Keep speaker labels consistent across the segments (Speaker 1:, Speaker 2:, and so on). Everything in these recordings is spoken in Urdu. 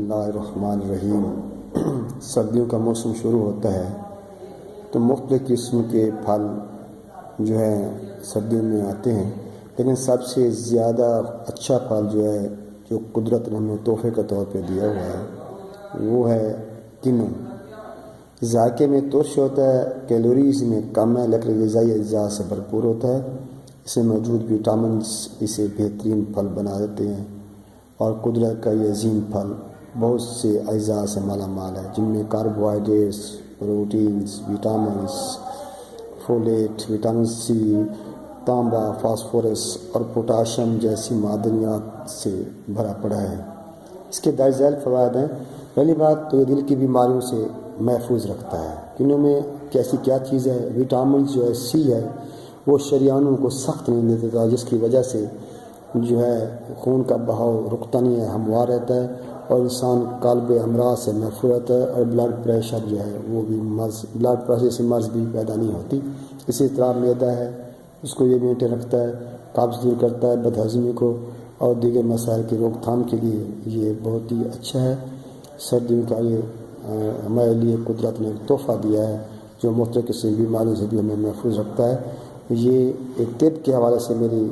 Speaker 1: اللہ الرحمن الرحیم۔ سردیوں کا موسم شروع ہوتا ہے تو مختلف قسم کے پھل جو ہیں سردیوں میں آتے ہیں، لیکن سب سے زیادہ اچھا پھل جو قدرت نے ہمیں تحفے کے طور پہ دیا ہوا ہے وہ ہے کنو۔ ذائقے میں ترش ہوتا ہے، کیلوریز میں کم ہے، لیکن غذائی اجزاء سے بھرپور ہوتا ہے۔ اس میں موجود وٹامنس اسے بہترین پھل بنا دیتے ہیں، اور قدرت کا یہ عظیم پھل بہت سے اجزاء سے مالا مال ہے، جن میں carbohydrates, proteins, vitamins, folate, vitamin C, تانبا، فاسفورس اور پوٹاشیم جیسی معدنیات سے بھرا پڑا ہے۔ اس کے درج ذیل فوائد ہیں۔ پہلی بات تو یہ دل کی بیماریوں سے محفوظ رکھتا ہے۔ کنو میں کیسی کیا چیز ہے؟ وٹامن سی ہے، وہ شریانوں کو سخت نہیں دیتا، جس کی وجہ سے خون کا بہاؤ رکتا نہیں ہے، ہموار رہتا ہے، اور انسان قلب امراض سے محفوظ رہتا ہے، اور بلڈ پریشر وہ بھی بلڈ پریشر سے مرض بھی پیدا نہیں ہوتی۔ اسی طرح معدہ ہے، اس کو یہ مینٹین رکھتا ہے، قبض دور کرتا ہے، بد ہضمی کو اور دیگر مسائل کی روک تھام کے لیے یہ بہت ہی اچھا ہے۔ سردیوں کا یہ ہمارے لیے قدرت نے تحفہ دیا ہے، جو مختلف قسم کی بیماریوں سے بھی ہمیں محفوظ رکھتا ہے۔ یہ ایک طب کے حوالے سے میری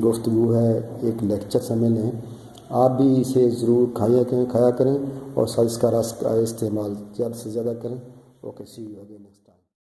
Speaker 1: گفتگو ہے، ایک لیکچر سمجھ لیں۔ آپ بھی اسے ضرور کھایا کریں، اور اس کا رس کا استعمال زیادہ سے زیادہ کریں۔ Okay, see you again next time.